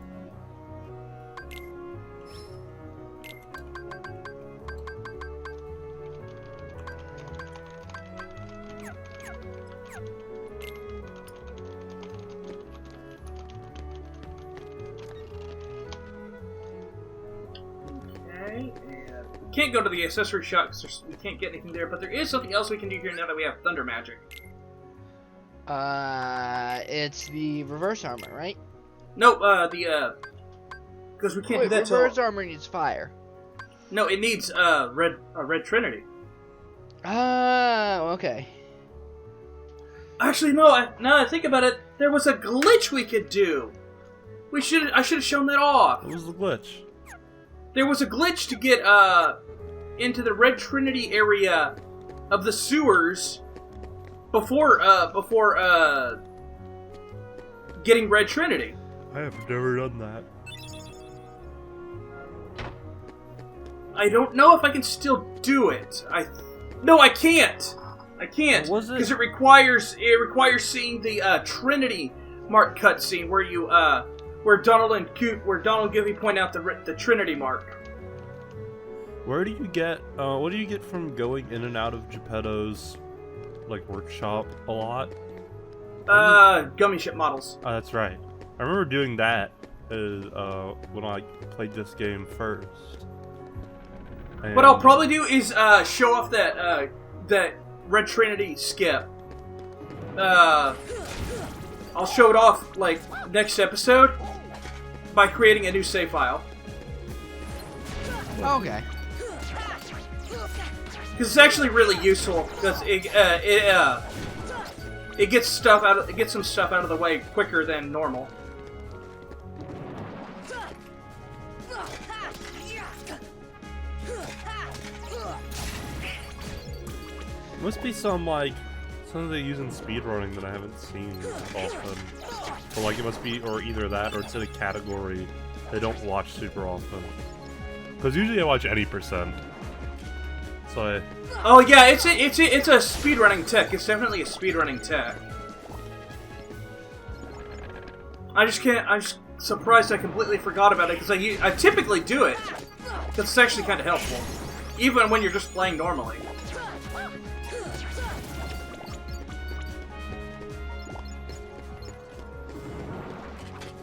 S1: Can't go to the accessory shop because we can't get anything there, but there is something else we can do here now that we have Thunder Magic.
S2: It's the reverse armor, right?
S1: No, because we can't do that
S2: reverse armor needs fire.
S1: No, it needs red Trinity.
S2: Okay.
S1: Actually, no. Now I think about it, There was a glitch we could do. I should have shown that off.
S3: What was the glitch?
S1: There was a glitch to get into the Red Trinity area of the sewers before getting Red Trinity.
S3: I have never done that.
S1: I don't know if I can still do it. No, I can't. I can't
S3: What was it?
S1: because it requires seeing the Trinity mark cutscene where Donald and Goofy point out the Trinity mark.
S3: Where do you get, what do you get from going in and out of Geppetto's, like, workshop a lot?
S1: Gummy ship models.
S3: Oh, that's right. I remember doing that when I played this game first. And
S1: What I'll probably do is show off that Red Trinity skip. I'll show it off like next episode by creating a new save file.
S2: Okay.
S1: Because it's actually really useful because it gets some stuff out of the way quicker than normal.
S3: Must be something they use in speedrunning that I haven't seen often. Or like it must be, or either that, or it's in a category they don't watch super often. Because usually I watch any percent. So
S1: Oh yeah, it's a speedrunning tech. It's definitely a speedrunning tech. I'm just surprised I completely forgot about it because I typically do it. Because it's actually kind of helpful, even when you're just playing normally.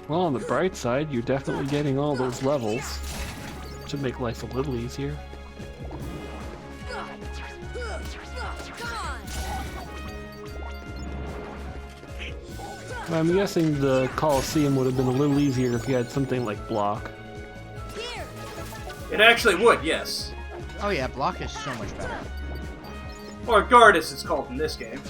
S4: Well, on the bright side, you're definitely getting all those levels. Should make life a little easier. I'm guessing the Coliseum would have been a little easier if you had something like block.
S1: It actually would, yes.
S2: Oh yeah, block is so much better.
S1: Or guard, as it's called in this game.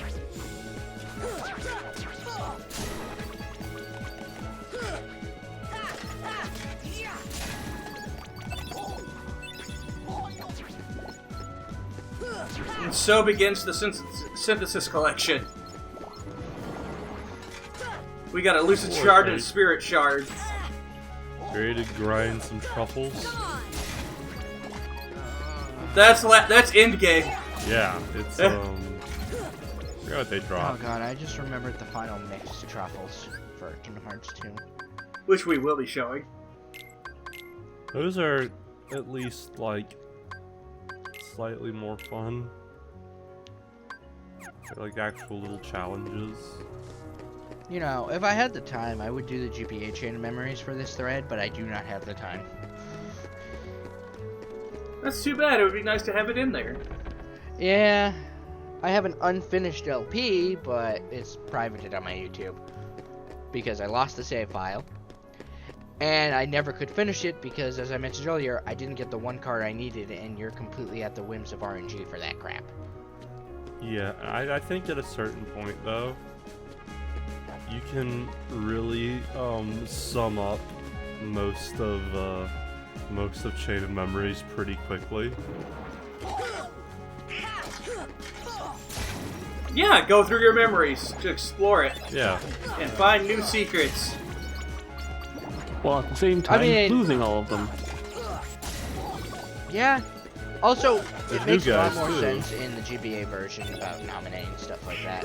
S1: And so begins the synthesis collection. We got a lucid shard and a spirit shard.
S3: ready to grind some truffles?
S1: That's end game.
S3: Yeah, it's I forgot what they
S2: Oh
S3: dropped.
S2: god, I just remembered the final mixed truffles for Kingdom Hearts 2.
S1: Which we will be showing.
S3: Those are at least like slightly more fun. They're like actual little challenges.
S2: You know, if I had the time, I would do the GPA Chain of Memories for this thread, but I do not have the time.
S1: That's too bad. It would be nice to have it in there.
S2: Yeah, I have an unfinished LP, but it's privated on my YouTube. Because I lost the save file. And I never could finish it because, as I mentioned earlier, I didn't get the one card I needed, and you're completely at the whims of RNG for that crap.
S3: Yeah, I think at a certain point though, you can really sum up most of Chain of Memories pretty quickly.
S1: Yeah, go through your memories to explore it
S3: Yeah.
S1: and find new secrets.
S4: While at the same time losing all of them.
S2: Yeah. Also,
S3: There's
S2: it
S3: new
S2: makes a lot
S3: guys,
S2: more
S3: too.
S2: sense in the GBA version about nominating stuff like that.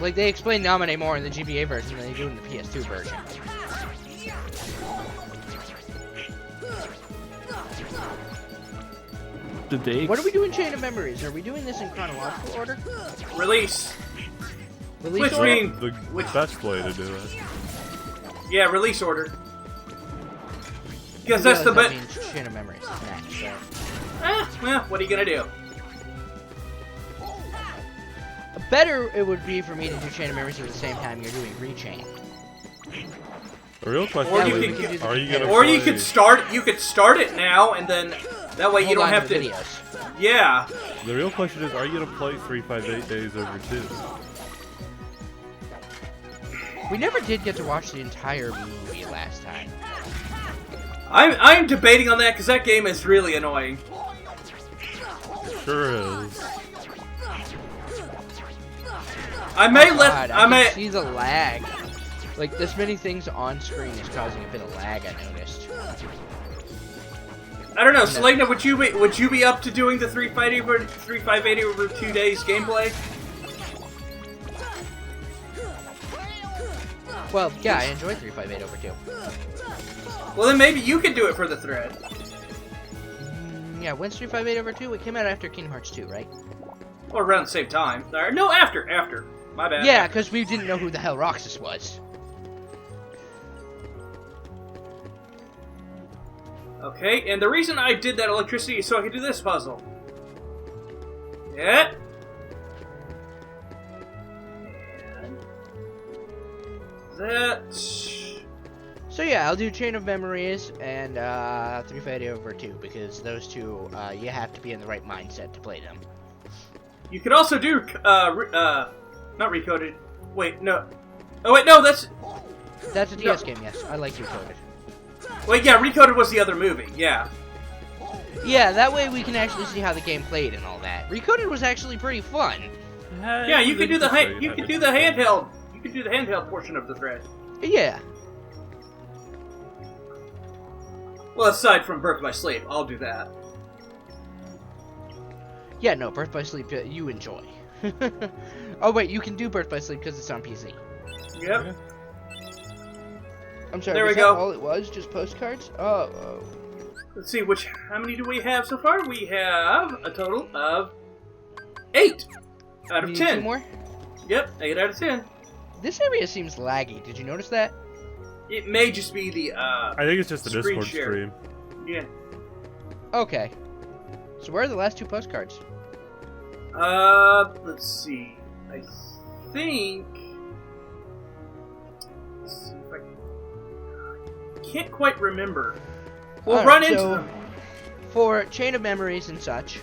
S2: Like, they explain nominate more in the GBA version than they do in the PS2 version.
S4: Did they?
S2: What are we doing Chain of Memories? Are we doing this in chronological order?
S1: Release.
S2: Release
S1: Which
S2: order?
S1: mean-
S3: The best way to do it.
S1: Yeah, release order. Because that's the
S2: that
S1: best.
S2: means Chain of Memories is next, so.
S1: Well, what are you gonna do?
S2: Better it would be for me to do Chain of Memories at the same time you're doing Rechain.
S3: The real question
S1: Or
S2: That
S1: you
S2: way
S3: is,
S2: we can do the
S3: are you
S2: GBA.
S3: gonna
S1: Or
S3: play...
S1: you could start it now, and then that way you
S2: Hold
S1: don't
S2: on
S1: have
S2: to
S1: to.
S2: videos.
S1: Yeah.
S3: The real question is, are you gonna play 358 Days over 2?
S2: We never did get to watch the entire movie last time.
S1: I'm debating on that because that game is really annoying.
S3: Sure is.
S1: I may
S2: Oh
S1: let
S2: God,
S1: I may
S2: can see the lag. Like this many things on screen is causing a bit of lag. I noticed.
S1: I don't know, Selena, would you be up to doing the 3580 over 2 days gameplay?
S2: Well, yeah, I enjoy 358 over 2.
S1: Well, then maybe you could do it for the thread.
S2: Yeah, when's 358 over 2? It came out after Kingdom Hearts 2, right?
S1: Or around the same time. Or, no, after. My bad.
S2: Yeah, because we didn't know who the hell Roxas was.
S1: Okay, and the reason I did that electricity is so I could do this puzzle. Yeah. And that.
S2: So yeah, I'll do Chain of Memories and 358 over 2, because those two, you have to be in the right mindset to play them.
S1: You could also do not Recoded. Wait, no. Oh wait, no, that's
S2: That's a DS game, yes. I like Recoded.
S1: wait, yeah, Recoded was the other movie. Yeah.
S2: Yeah, that way we can actually see how the game played and all that. Recoded was actually pretty fun.
S1: Yeah, you could do the handheld. You could do the handheld portion of the thread.
S2: Yeah.
S1: Well, aside from Birth by Sleep, I'll do that.
S2: Yeah, no, Birth by Sleep, you enjoy. Oh wait, you can do Birth by Sleep because it's on PC.
S1: Yep.
S2: I'm sorry,
S1: There
S2: was
S1: we
S2: that
S1: go.
S2: all it was? Just postcards? Oh.
S1: Let's see, how many do we have so far? We have a total of 8 out of
S2: Need
S1: 10.
S2: 2 more?
S1: Yep, 8 out of 10.
S2: This area seems laggy. Did you notice that?
S1: It may just be the
S3: I think it's just the
S1: Screen
S3: Discord
S1: share.
S3: stream.
S1: Yeah.
S2: Okay. So where are the last 2 postcards?
S1: Let's see. I think. Let's see if I can't quite remember. We'll
S2: Alright,
S1: run into
S2: so
S1: them.
S2: For Chain of Memories and such,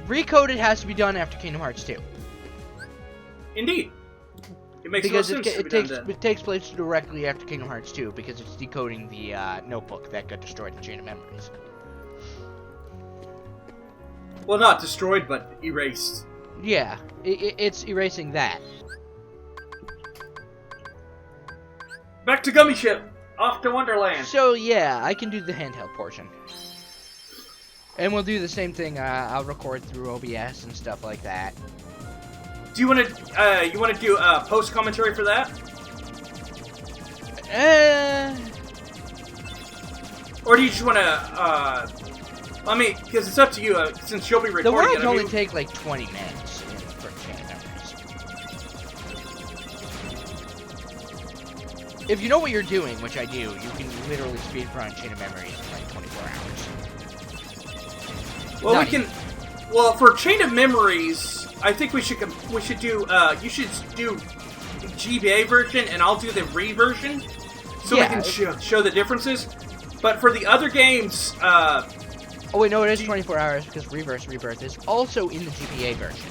S2: Recoded has to be done after Kingdom Hearts 2.
S1: Indeed. It makes
S2: Because
S1: no sense to be done then.
S2: it takes place directly after Kingdom Hearts 2 because it's decoding the notebook that got destroyed in Chain of Memories.
S1: Well, not destroyed, but erased.
S2: Yeah, it's erasing that.
S1: Back to Gummy Ship. Off to Wonderland.
S2: So yeah, I can do the handheld portion. And we'll do the same thing, I'll record through OBS and stuff like that.
S1: Do you want to do post commentary for that? Or do you just want to, I mean, because it's up to you, since you'll be recording
S2: The worlds
S1: it.
S2: only take like 20 minutes for Chain of Memories. If you know what you're doing, which I do, you can literally speedrun Chain of Memories in like 24 hours.
S1: Well,
S2: Not
S1: we can. Well, for Chain of Memories, I think we should do. You should do GBA version, and I'll do the Re version, so
S2: Yeah,
S1: we can show the differences. But for the other games,
S2: Oh wait, no, it is 24 hours because Reverse Rebirth is also in the GBA version,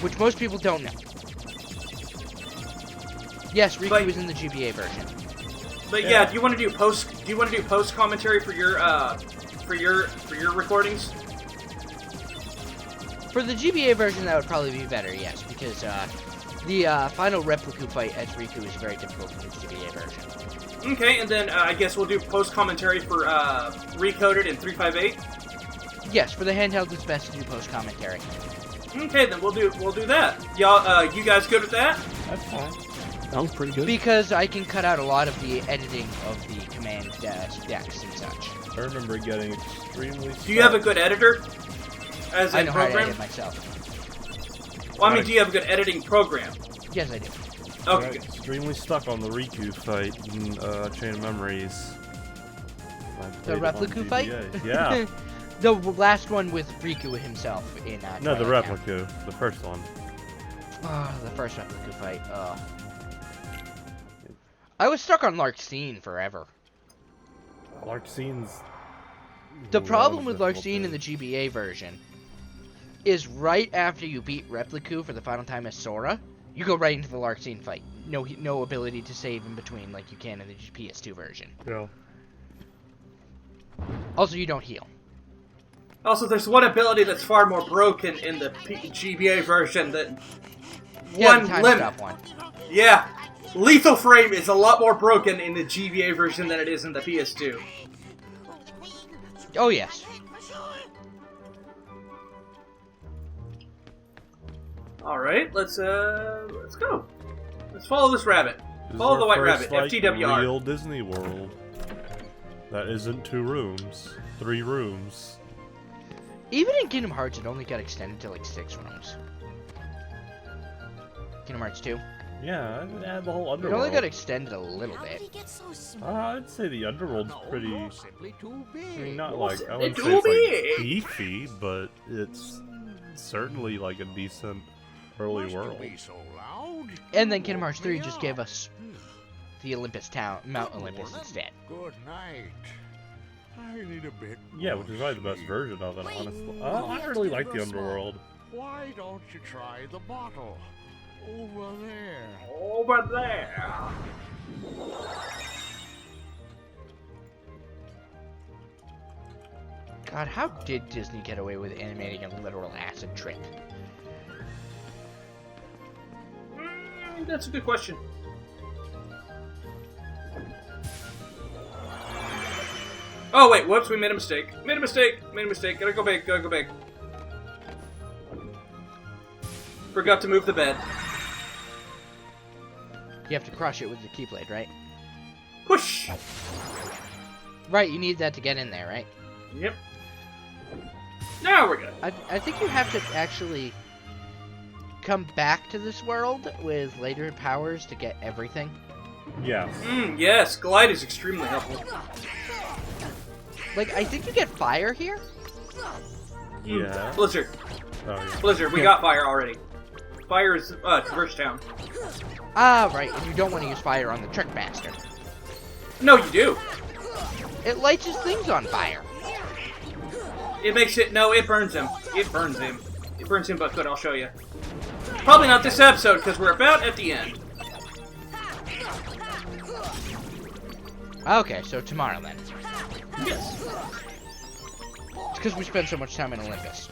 S2: which most people don't know. Yes, Riku is in the GBA version.
S1: But yeah, do you want to do post? Do you want to do post commentary for your recordings?
S2: For the GBA version, that would probably be better, yes, because the final Repliku fight as Riku is very difficult in the GBA version.
S1: Okay, and then I guess we'll do post commentary for Recoded and 358.
S2: Yes, for the handheld, it's best to do post commentary.
S1: Okay, then we'll do that. Y'all, you guys good with that?
S4: That's fine. Sounds pretty good.
S2: Because I can cut out a lot of the editing of the command decks and such.
S3: I remember getting extremely.
S1: Do you have a good editor? As
S2: I
S1: a
S2: know how to
S1: program?
S2: edit myself.
S1: Well, I mean, do you have a good editing program?
S2: Yes, I do.
S1: Okay,
S3: Got
S1: good.
S3: extremely stuck on the Riku fight in Chain of Memories. I
S2: The
S3: played it on
S2: Repliku fight?
S3: GBA. Yeah.
S2: The last one with Riku himself in
S3: No, the
S2: Twilight Town.
S3: Repliku. The first one.
S2: Oh, the first Repliku fight. I was stuck on Larxene forever.
S3: Larxene's.
S2: The problem with Larxene in the GBA version is right after you beat Repliku for the final time as Sora, You go right into the Larxene fight. No ability to save in between like you can in the PS2 version.
S3: Yeah.
S2: Also, you don't heal.
S1: Also, there's one ability that's far more broken in the GBA version than
S2: Yeah, the time stop one.
S1: Yeah, Lethal Frame is a lot more broken in the GBA version than it is in the PS2.
S2: Oh yes.
S1: All right, let's go. Let's follow this rabbit.
S3: This is
S1: Follow
S3: our
S1: the white
S3: first,
S1: rabbit. FTWR.
S3: Real Disney World. That isn't 2 rooms, 3 rooms.
S2: Even in Kingdom Hearts, it only got extended to like 6 rooms. Kingdom Hearts 2.
S3: Yeah, add the whole
S2: It
S3: underworld.
S2: only got extended a little
S5: How did
S2: bit.
S5: he get so small?
S3: I'd say the underworld's pretty.
S6: Simply too
S3: I
S6: big.
S3: mean, not like I
S1: Simply
S3: wouldn't say
S1: too
S3: it's like
S1: big.
S3: beefy, but it's certainly like a decent early
S6: Must you
S3: world.
S6: be so loud?
S2: And then Kingdom Hearts 3 just gave us the Olympus town, Mount Olympus instead.
S6: Good night. I need a bit.
S3: Yeah,
S6: more
S3: which is probably the best
S6: sleep.
S3: version of it,
S5: Wait,
S3: honestly.
S5: why do we
S3: I
S5: have to
S3: really
S5: be
S3: like the
S5: real small?
S3: underworld.
S6: Why don't you try the bottle over there?
S1: Over there.
S2: God, how did Disney get away with animating a literal acid trip?
S1: That's a good question. Oh wait, whoops, we made a mistake. Made a mistake. Gotta go big. Forgot to move the bed.
S2: You have to crush it with the keyblade, right?
S1: Push!
S2: Right, you need that to get in there, right?
S1: Yep. Now we're good.
S2: I think you have to actually come back to this world with later powers to get everything.
S3: Yeah.
S1: Yes, glide is extremely helpful.
S2: Like, I think you get fire here?
S3: Yeah.
S1: Blizzard.
S3: Oh yeah.
S1: Blizzard, we got fire already. Fire is, Traverse Town.
S2: Ah, right, and you don't want to use fire on the Trickmaster.
S1: No, you do.
S2: It lights his things on fire.
S1: It makes it, no, it burns him. It burns him, but good, I'll show you. Probably not this episode, because we're about at the end.
S2: Okay, so tomorrow then.
S1: Yes.
S2: It's because we spend so much time in Olympus.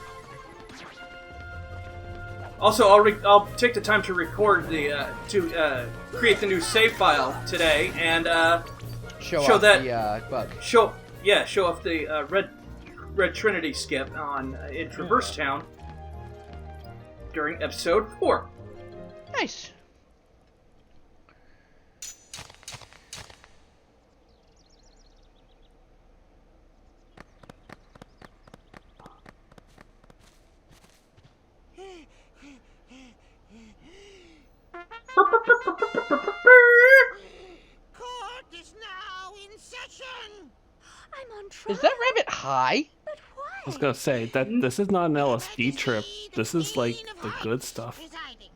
S1: Also, I'll take the time to record the, create the new save file today, and,
S2: Show
S1: Show
S2: off
S1: that-
S2: the bug.
S1: show off the, Red Trinity skip on, in Traverse Town during episode 4.
S2: Nice.
S6: Court is now in session.
S5: I'm on trial.
S2: Is that rabbit high?
S5: But why?
S4: I was gonna say that this is not an LSD trip. This is like the good stuff.
S6: Presiding.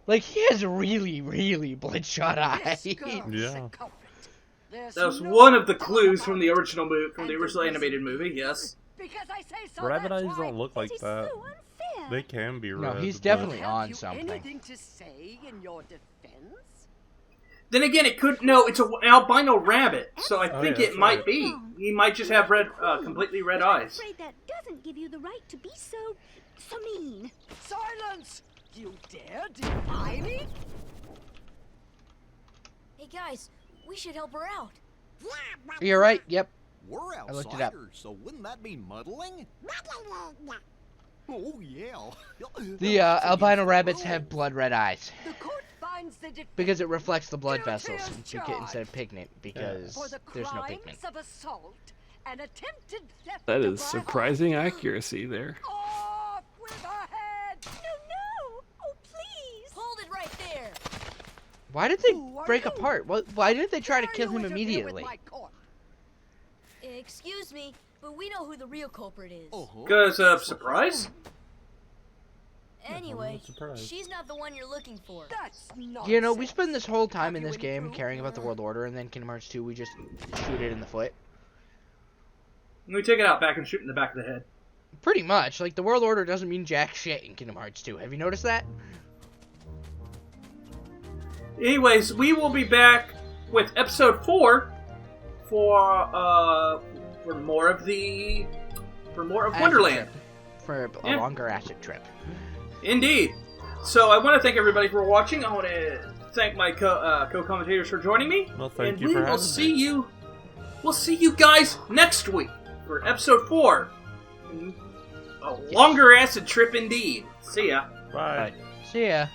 S2: Like, he has really, really bloodshot eyes.
S3: Yeah.
S1: That was one of the clues from the original animated movie, yes.
S5: Because I say so.
S3: Rabbit
S5: that's
S3: eyes
S5: why.
S3: don't look like
S5: It is
S3: that.
S5: so unfair.
S3: They can be
S2: No,
S3: red.
S2: he's
S3: but-
S2: definitely
S8: Have
S2: on
S8: you
S2: something.
S8: anything to say in your defense?
S1: Then again, it could, no, it's an albino rabbit, so I
S3: Oh,
S1: think
S3: yeah,
S1: it
S3: that's
S1: might
S3: right.
S1: be. He might just have completely red eyes.
S5: I'm afraid that doesn't give you the right to be so mean.
S8: Silence! You dare defy me?
S5: Hey guys, we should help her out.
S2: You're right, yep.
S9: We're
S2: I looked it up.
S9: outsiders, so wouldn't that be muddling? Oh yeah.
S2: The albino rabbits have blood red eyes.
S8: The court finds the defendant
S2: Because it reflects the blood
S8: guilty
S2: vessels
S8: as
S2: instead of pigment, because
S8: for the
S2: there's no
S8: crimes
S2: pigment.
S8: of assault and attempted theft
S4: That
S8: of
S4: is
S8: my
S4: surprising accuracy there.
S8: Off with her head!
S5: No! Oh, please! Hold it right there!
S2: Why did they
S8: Who are
S2: break
S8: you?
S2: apart? Why didn't they try to
S8: Dare
S2: kill
S8: you
S2: him
S8: interfere with
S2: immediately?
S8: my court?
S5: Excuse me, but we know who the real culprit is.
S1: Because, surprise?
S5: Anyway,
S3: surprise.
S5: she's not the one you're looking for.
S8: That's nonsense.
S2: You know, we spend this whole time
S8: Have
S2: in
S8: you
S2: this
S8: any
S2: game
S8: proof?
S2: caring about the World Order, and then Kingdom Hearts 2, we just shoot it in the foot.
S1: We take it out back and shoot in the back of the head.
S2: Pretty much. Like, the World Order doesn't mean jack shit in Kingdom Hearts 2. Have you noticed that?
S1: Anyways, we will be back with episode 4 for more of Wonderland.
S2: For a longer acid trip.
S1: Indeed. So I want to thank everybody for watching. I want to thank my co-commentators for joining me.
S3: Well, thank
S1: and
S3: you
S1: we
S3: for
S1: will
S3: having
S1: see
S3: me.
S1: you. We'll see you guys next week for episode 4. A longer acid trip indeed. See ya.
S3: Bye.
S2: See ya.